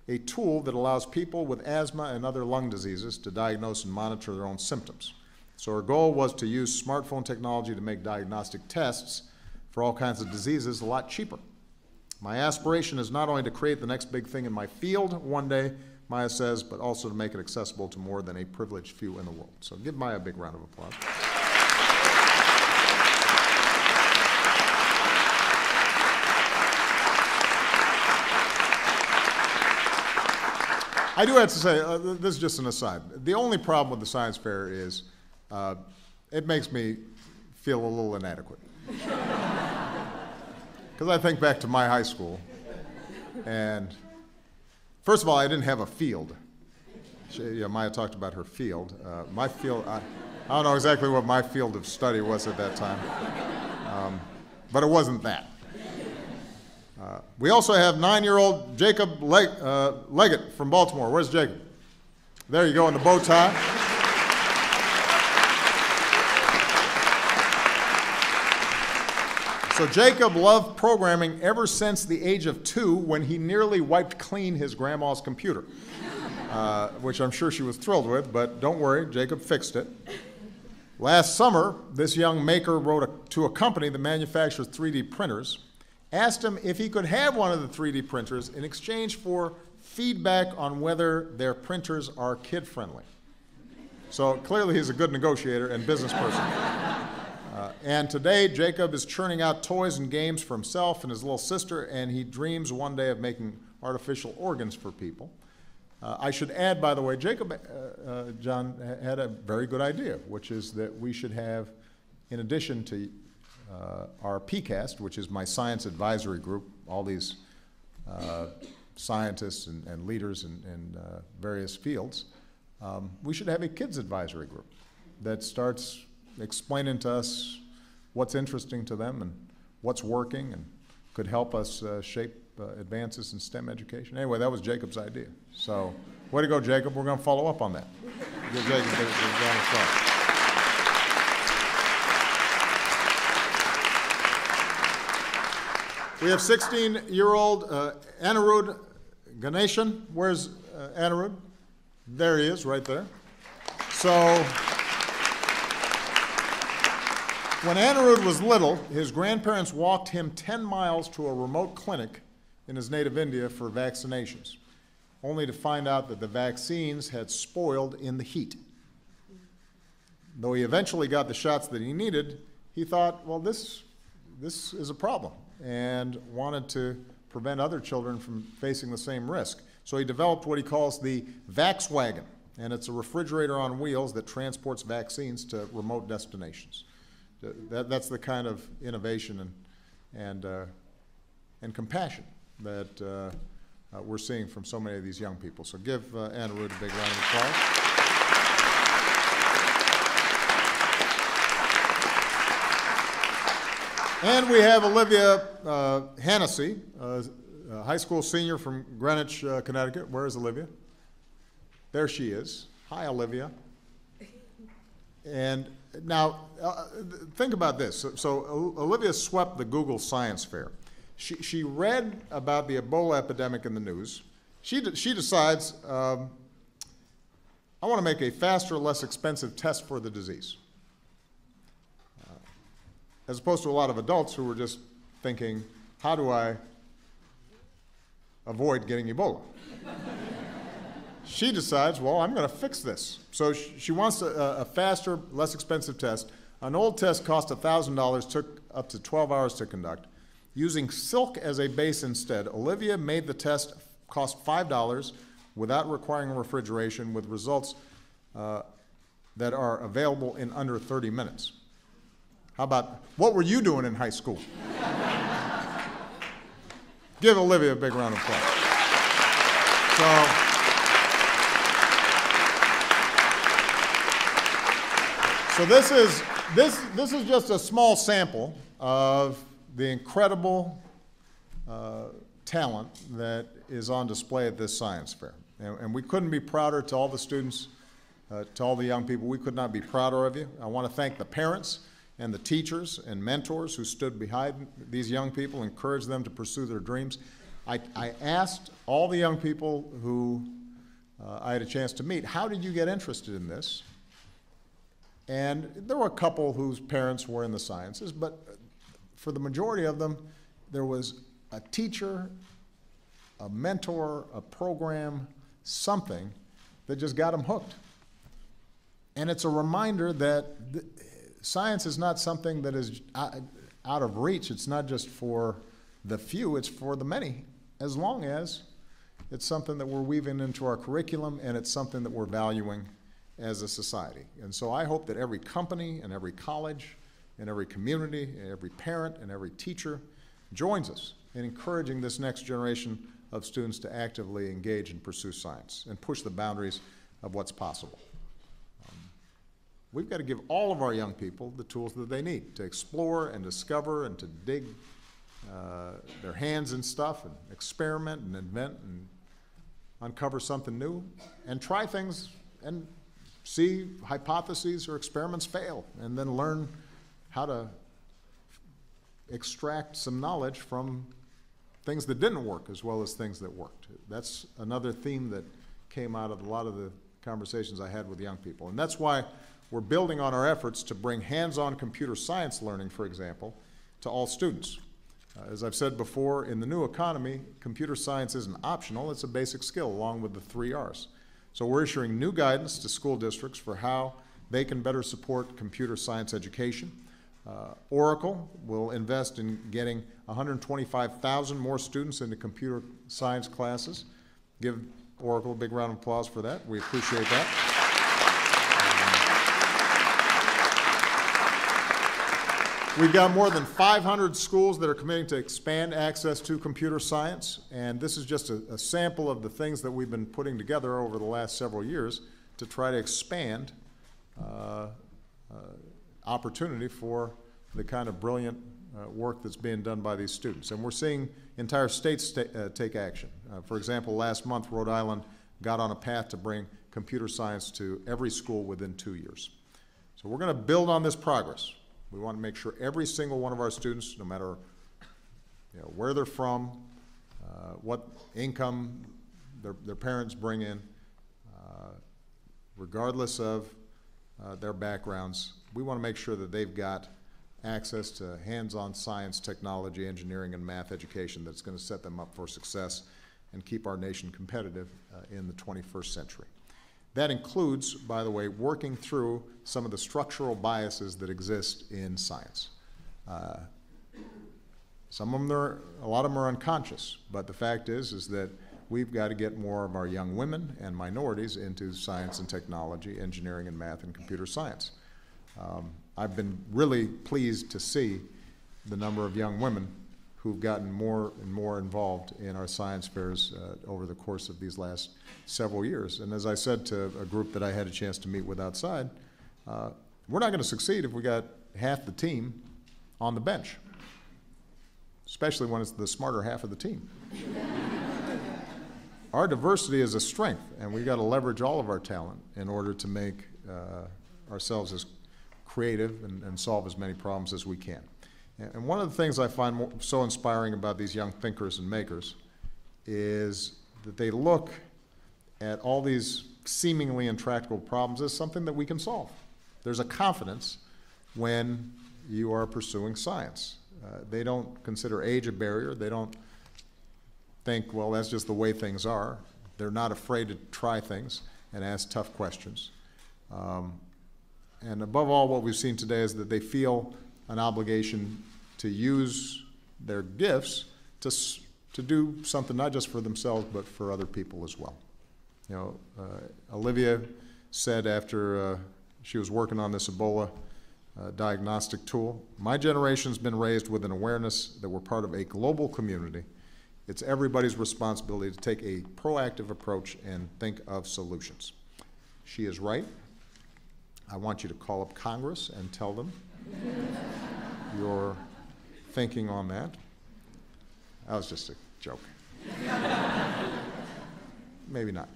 a tool that allows people with asthma and other lung diseases to diagnose and monitor their own symptoms. So her goal was to use smartphone technology to make diagnostic tests for all kinds of diseases a lot cheaper. My aspiration is not only to create the next big thing in my field one day, Maya says, but also to make it accessible to more than a privileged few in the world. So give Maya a big round of applause. I do have to say, this is just an aside. The only problem with the science fair is it makes me feel a little inadequate. Because I think back to my high school, and first of all, I didn't have a field. Maya talked about her field. My field, I don't know exactly what my field of study was at that time, but it wasn't that. We also have 9-year-old Jacob Leggett from Baltimore. Where's Jacob? There you go in the bow tie. So Jacob loved programming ever since the age of 2 when he nearly wiped clean his grandma's computer, which I'm sure she was thrilled with, but don't worry, Jacob fixed it. Last summer, this young maker wrote to a company that manufactures 3D printers, asked him if he could have one of the 3D printers in exchange for feedback on whether their printers are kid-friendly. So clearly he's a good negotiator and business person. And today, Jacob is churning out toys and games for himself and his little sister, and he dreams one day of making artificial organs for people. I should add, by the way, Jacob, John, had a very good idea, which is that we should have, in addition to our PCAST, which is my science advisory group, all these scientists and leaders in various fields, we should have a kids advisory group that starts explaining to us what's interesting to them and what's working and could help us shape advances in STEM education. Anyway, that was Jacob's idea. So, way to go, Jacob. We're going to follow up on that. Give Jacob a round of applause. We have 16-year-old Anirudh Ganeshan. Where's Anirudh? There he is, right there. So, when Anirudh was little, his grandparents walked him 10 miles to a remote clinic in his native India for vaccinations, only to find out that the vaccines had spoiled in the heat. Though he eventually got the shots that he needed, he thought, well, this is a problem, and wanted to prevent other children from facing the same risk. So he developed what he calls the VaxWagon, and it's a refrigerator on wheels that transports vaccines to remote destinations. That's the kind of innovation and compassion that we're seeing from so many of these young people. So give Anirudh a big round of applause. And we have Olivia Hennessy, a high school senior from Greenwich, Connecticut. Where is Olivia? There she is. Hi, Olivia. And now, think about this. So Olivia swept the Google Science Fair. She read about the Ebola epidemic in the news. She decides, I want to make a faster, less expensive test for the disease. As opposed to a lot of adults who were just thinking, how do I avoid getting Ebola? She decides, well, I'm going to fix this. So she wants a faster, less expensive test. An old test cost $1,000, took up to 12 hours to conduct. Using silk as a base instead, Olivia made the test cost $5 without requiring refrigeration, with results that are available in under 30 minutes. How about, what were you doing in high school? Give Olivia a big round of applause. So this is just a small sample of the incredible talent that is on display at this science fair. And we couldn't be prouder. To all the students, to all the young people, we could not be prouder of you. I want to thank the parents and the teachers and mentors who stood behind these young people, encouraged them to pursue their dreams. I asked all the young people who I had a chance to meet, how did you get interested in this? And there were a couple whose parents were in the sciences, but for the majority of them, there was a teacher, a mentor, a program, something that just got them hooked. And it's a reminder that science is not something that is out of reach. It's not just for the few, it's for the many, as long as it's something that we're weaving into our curriculum and it's something that we're valuing as a society. And so I hope that every company and every college and every community and every parent and every teacher joins us in encouraging this next generation of students to actively engage and pursue science and push the boundaries of what's possible. We've got to give all of our young people the tools that they need to explore and discover and to dig their hands in stuff and experiment and invent and uncover something new and try things and see hypotheses or experiments fail and then learn how to extract some knowledge from things that didn't work as well as things that worked. That's another theme that came out of a lot of the conversations I had with young people. And that's why we're building on our efforts to bring hands-on computer science learning, for example, to all students. As I've said before, in the new economy, computer science isn't optional, it's a basic skill along with the 3 R's. So we're issuing new guidance to school districts for how they can better support computer science education. Oracle will invest in getting 125,000 more students into computer science classes. Give Oracle a big round of applause for that. We appreciate that. We've got more than 500 schools that are committing to expand access to computer science, and this is just a sample of the things that we've been putting together over the last several years to try to expand opportunity for the kind of brilliant work that's being done by these students. And we're seeing entire states take action. For example, last month, Rhode Island got on a path to bring computer science to every school within 2 years. So we're going to build on this progress. We want to make sure every single one of our students, no matter where they're from, what income their parents bring in, regardless of their backgrounds, we want to make sure that they've got access to hands-on science, technology, engineering, and math education that's going to set them up for success and keep our nation competitive in the 21st century. That includes, by the way, working through some of the structural biases that exist in science. A lot of them are unconscious, but the fact is that we've got to get more of our young women and minorities into science and technology, engineering and math, and computer science. I've been really pleased to see the number of young women who've gotten more and more involved in our science fairs over the course of these last several years. And as I said to a group that I had a chance to meet with outside, we're not going to succeed if we got half the team on the bench, especially when it's the smarter half of the team. Our diversity is a strength, and we've got to leverage all of our talent in order to make ourselves as creative and solve as many problems as we can. And one of the things I find so inspiring about these young thinkers and makers is that they look at all these seemingly intractable problems as something that we can solve. There's a confidence when you are pursuing science. They don't consider age a barrier. They don't think, well, that's just the way things are. They're not afraid to try things and ask tough questions. And above all, what we've seen today is that they feel an obligation to use their gifts to do something not just for themselves, but for other people as well. Olivia said after she was working on this Ebola diagnostic tool, my generation's been raised with an awareness that we're part of a global community. It's everybody's responsibility to take a proactive approach and think of solutions. She is right. I want you to call up Congress and tell them your thinking on that. That was just a joke. Maybe not.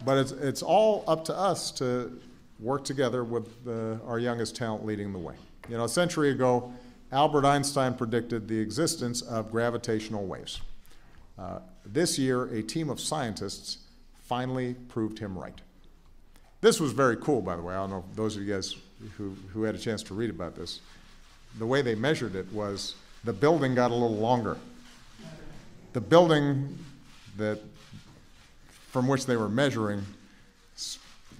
But it's all up to us to work together with our youngest talent leading the way. A century ago, Albert Einstein predicted the existence of gravitational waves. This year, a team of scientists finally proved him right. This was very cool, by the way. I don't know if those of you guys who had a chance to read about this. The way they measured it was the building got a little longer. The building from which they were measuring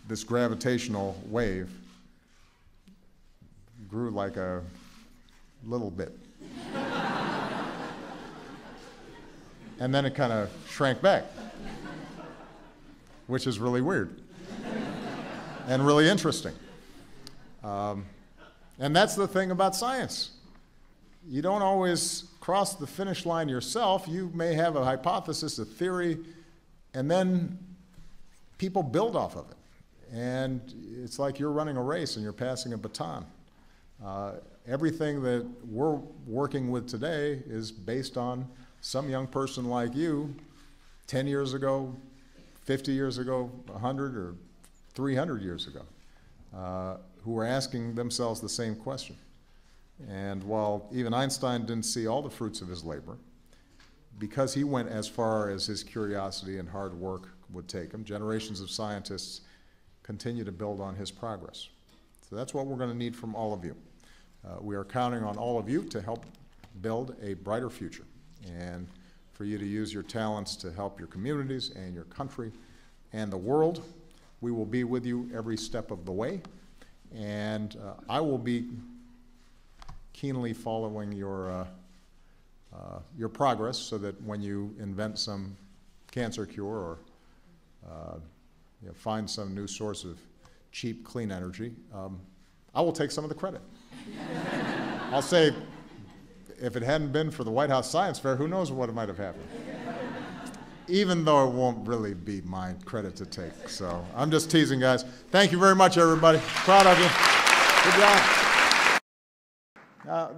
this gravitational wave grew like a little bit. And then it kind of shrank back, which is really weird. and really interesting. And that's the thing about science. You don't always cross the finish line yourself. You may have a hypothesis, a theory, and then people build off of it. And it's like you're running a race and you're passing a baton. Everything that we're working with today is based on some young person like you 10 years ago, 50 years ago, 100 or 300 years ago, who were asking themselves the same question. And while even Einstein didn't see all the fruits of his labor, because he went as far as his curiosity and hard work would take him, generations of scientists continue to build on his progress. So that's what we're going to need from all of you. We are counting on all of you to help build a brighter future and for you to use your talents to help your communities and your country and the world. We will be with you every step of the way, and I will be keenly following your progress so that when you invent some cancer cure or find some new source of cheap, clean energy, I will take some of the credit. I'll say, if it hadn't been for the White House Science Fair, who knows what might have happened. Even though it won't really be my credit to take. So I'm just teasing, guys. Thank you very much, everybody. Proud of you. Good job.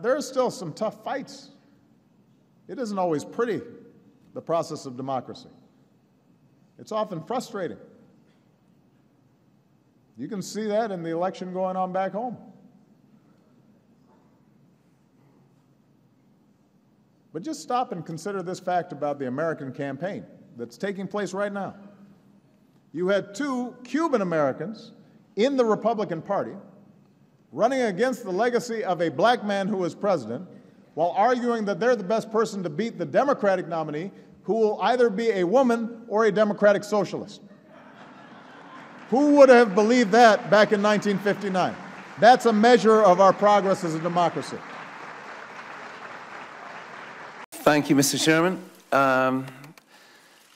There are still some tough fights. It isn't always pretty, the process of democracy. It's often frustrating. You can see that in the election going on back home. But just stop and consider this fact about the American campaign that's taking place right now. You had two Cuban Americans in the Republican Party running against the legacy of a black man who was president while arguing that they're the best person to beat the Democratic nominee, who will either be a woman or a Democratic socialist. Who would have believed that back in 1959? That's a measure of our progress as a democracy. Thank you, Mr. Chairman.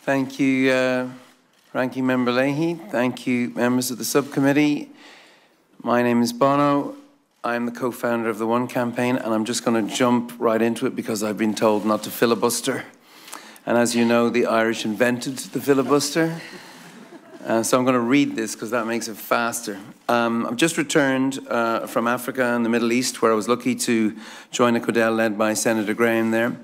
Thank you, Ranking Member Leahy. Thank you, members of the subcommittee. My name is Bono. I'm the co-founder of the One Campaign, and I'm just going to jump right into it because I've been told not to filibuster. And as you know, the Irish invented the filibuster. So I'm going to read this because that makes it faster. I've just returned from Africa and the Middle East, where I was lucky to join a Codel led by Senator Graham there.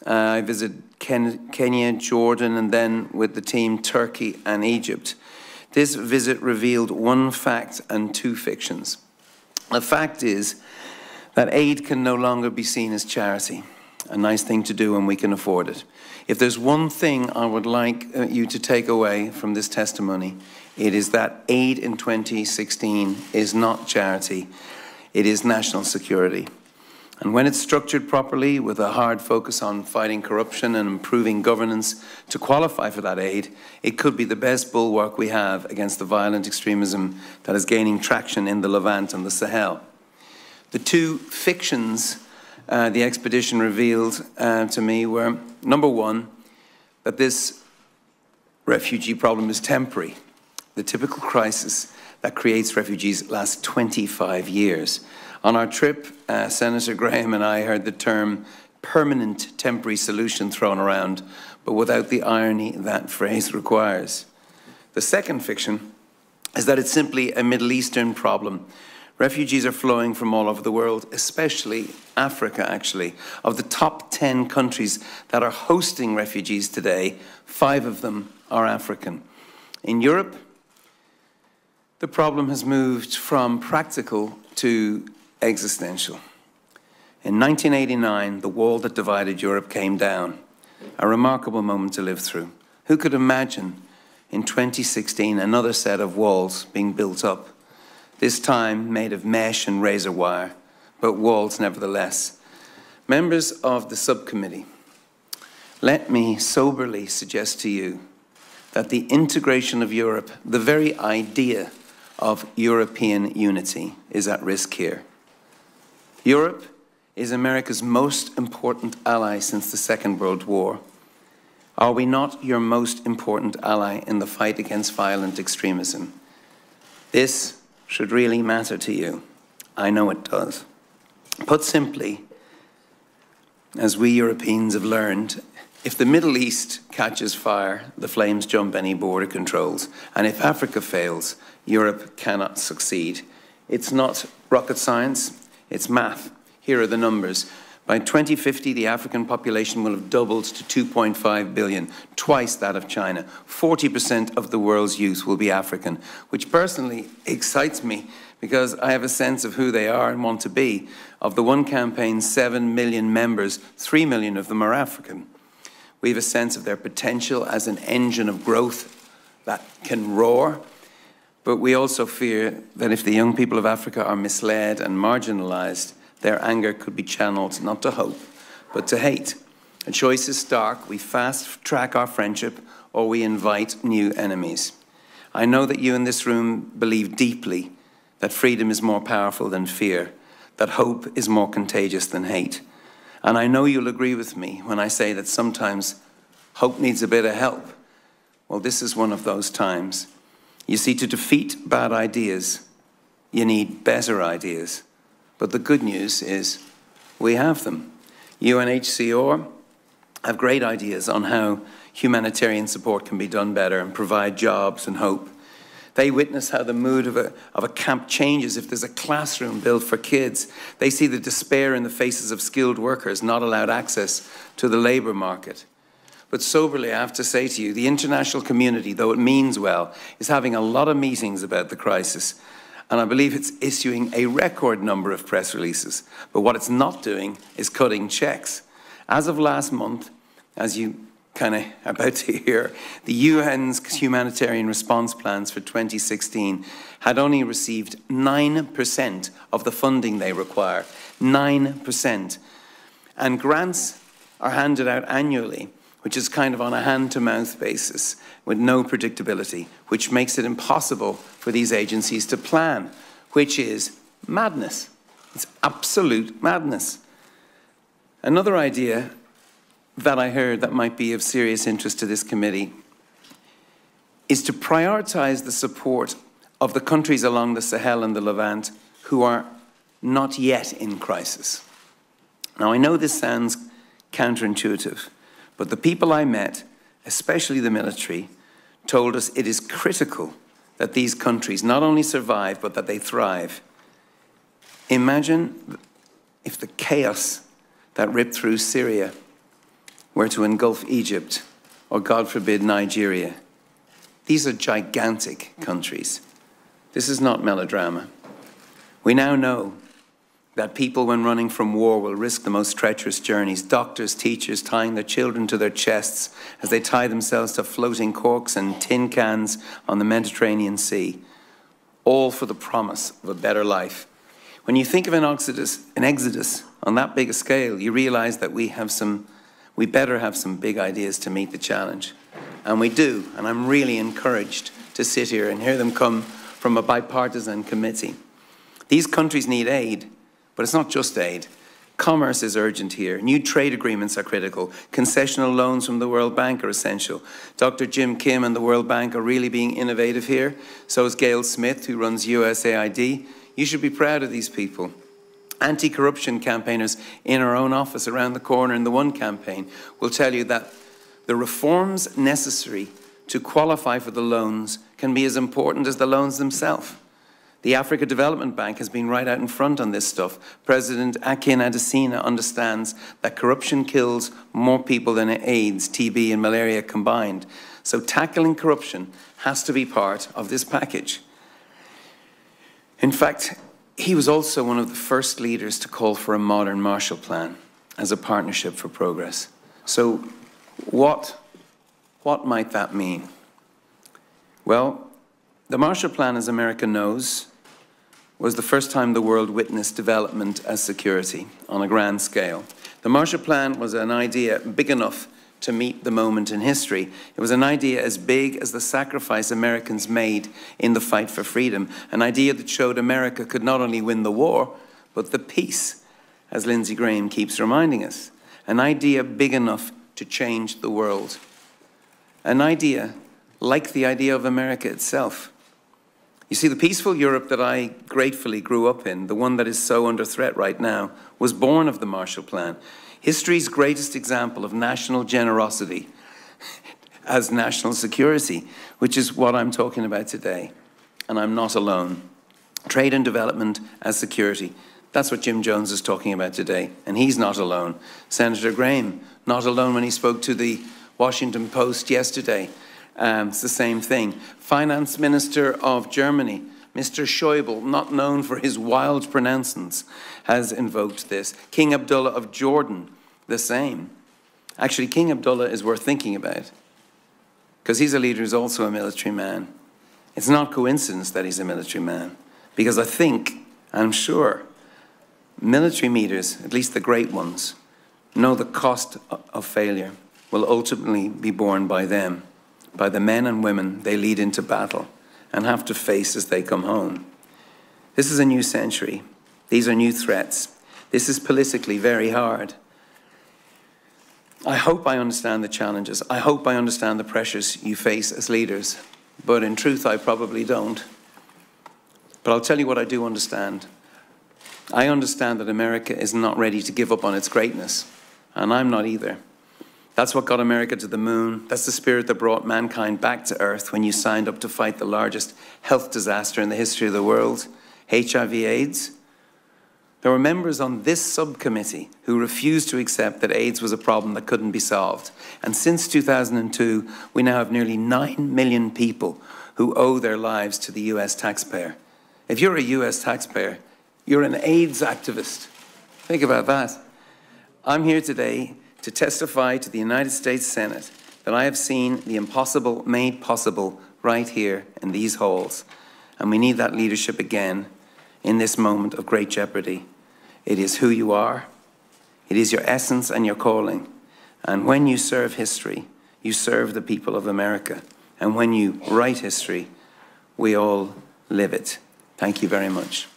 I visited Kenya, Jordan, and then with the team, Turkey and Egypt. This visit revealed one fact and two fictions. The fact is that aid can no longer be seen as charity, a nice thing to do when we can afford it. If there's one thing I would like you to take away from this testimony, it is that aid in 2016 is not charity, it is national security. And when it's structured properly with a hard focus on fighting corruption and improving governance to qualify for that aid, it could be the best bulwark we have against the violent extremism that is gaining traction in the Levant and the Sahel. The two fictions the expedition revealed to me were, number one, that this refugee problem is temporary. The typical crisis that creates refugees lasts 25 years. On our trip, Senator Graham and I heard the term permanent temporary solution thrown around, but without the irony that phrase requires. The second fiction is that it's simply a Middle Eastern problem. Refugees are flowing from all over the world, especially Africa, actually. Of the top 10 countries that are hosting refugees today, 5 of them are African. In Europe, the problem has moved from practical to existential. In 1989, the wall that divided Europe came down, a remarkable moment to live through. Who could imagine in 2016 another set of walls being built up, this time made of mesh and razor wire, but walls nevertheless? Members of the subcommittee, let me soberly suggest to you that the integration of Europe, the very idea of European unity, is at risk here. Europe is America's most important ally since the Second World War. Are we not your most important ally in the fight against violent extremism? This should really matter to you. I know it does. Put simply, as we Europeans have learned, if the Middle East catches fire, the flames jump any border controls. And if Africa fails, Europe cannot succeed. It's not rocket science, it's math. Here are the numbers. By 2050, the African population will have doubled to 2.5 billion, twice that of China. 40% of the world's youth will be African, which personally excites me because I have a sense of who they are and want to be. Of the One Campaign's 7 million members, 3 million of them are African. We have a sense of their potential as an engine of growth that can roar. But we also fear that if the young people of Africa are misled and marginalized, their anger could be channeled not to hope, but to hate. A choice is stark. We fast-track our friendship, or we invite new enemies. I know that you in this room believe deeply that freedom is more powerful than fear, that hope is more contagious than hate. And I know you'll agree with me when I say that sometimes hope needs a bit of help. Well, this is one of those times. You see, to defeat bad ideas, you need better ideas. But the good news is we have them. UNHCR have great ideas on how humanitarian support can be done better and provide jobs and hope. They witness how the mood of a camp changes if there's a classroom built for kids. They see the despair in the faces of skilled workers not allowed access to the labor market. But soberly, I have to say to you, the international community, though it means well, is having a lot of meetings about the crisis. And I believe it's issuing a record number of press releases. But what it's not doing is cutting checks. As of last month, as you kind of are about to hear, the UN's humanitarian response plans for 2016 had only received 9% of the funding they require. 9%. And grants are handed out annually, which is kind of on a hand-to-mouth basis with no predictability, which makes it impossible for these agencies to plan, which is madness. It's absolute madness. Another idea that I heard that might be of serious interest to this committee is to prioritize the support of the countries along the Sahel and the Levant who are not yet in crisis. Now, I know this sounds counterintuitive, but the people I met, especially the military, told us it is critical that these countries not only survive, but that they thrive. Imagine if the chaos that ripped through Syria were to engulf Egypt, or God forbid, Nigeria. These are gigantic countries. This is not melodrama. We now know that people, when running from war, will risk the most treacherous journeys. Doctors, teachers tying their children to their chests as they tie themselves to floating corks and tin cans on the Mediterranean Sea, all for the promise of a better life. When you think of an exodus on that big a scale, you realize that we better have some big ideas to meet the challenge. And we do, and I'm really encouraged to sit here and hear them come from a bipartisan committee. These countries need aid, but it's not just aid. Commerce is urgent here. New trade agreements are critical. Concessional loans from the World Bank are essential. Dr. Jim Kim and the World Bank are really being innovative here. So is Gail Smith, who runs USAID. You should be proud of these people. Anti-corruption campaigners in our own office around the corner in the One Campaign will tell you that the reforms necessary to qualify for the loans can be as important as the loans themselves. The Africa Development Bank has been right out in front on this stuff. President Akin Adesina understands that corruption kills more people than AIDS, TB, and malaria combined. So tackling corruption has to be part of this package. In fact, he was also one of the first leaders to call for a modern Marshall Plan as a partnership for progress. So what might that mean? Well, the Marshall Plan, as America knows, was the first time the world witnessed development as security on a grand scale. The Marshall Plan was an idea big enough to meet the moment in history. It was an idea as big as the sacrifice Americans made in the fight for freedom, an idea that showed America could not only win the war, but the peace, as Lindsey Graham keeps reminding us. An idea big enough to change the world. An idea like the idea of America itself. You see, the peaceful Europe that I gratefully grew up in, the one that is so under threat right now, was born of the Marshall Plan. History's greatest example of national generosity as national security, which is what I'm talking about today. And I'm not alone. Trade and development as security. That's what Jim Jones is talking about today, and he's not alone. Senator Graham, not alone when he spoke to the Washington Post yesterday. It's the same thing. Finance Minister of Germany, Mr. Schäuble, not known for his wild pronouncements, has invoked this. King Abdullah of Jordan, the same. Actually, King Abdullah is worth thinking about, because he's a leader who's also a military man. It's not coincidence that he's a military man, because I think, I'm sure, military leaders, at least the great ones, know the cost of failure will ultimately be borne by them, by the men and women they lead into battle and have to face as they come home. This is a new century. These are new threats. This is politically very hard. I hope I understand the challenges. I hope I understand the pressures you face as leaders. But in truth, I probably don't. But I'll tell you what I do understand. I understand that America is not ready to give up on its greatness. And I'm not either. That's what got America to the moon. That's the spirit that brought mankind back to Earth when you signed up to fight the largest health disaster in the history of the world, HIV/AIDS. There were members on this subcommittee who refused to accept that AIDS was a problem that couldn't be solved. And since 2002, we now have nearly 9 million people who owe their lives to the US taxpayer. If you're a US taxpayer, you're an AIDS activist. Think about that. I'm here today to testify to the United States Senate that I have seen the impossible made possible right here in these halls. And we need that leadership again in this moment of great jeopardy. It is who you are. It is your essence and your calling. And when you serve history, you serve the people of America. And when you write history, we all live it. Thank you very much.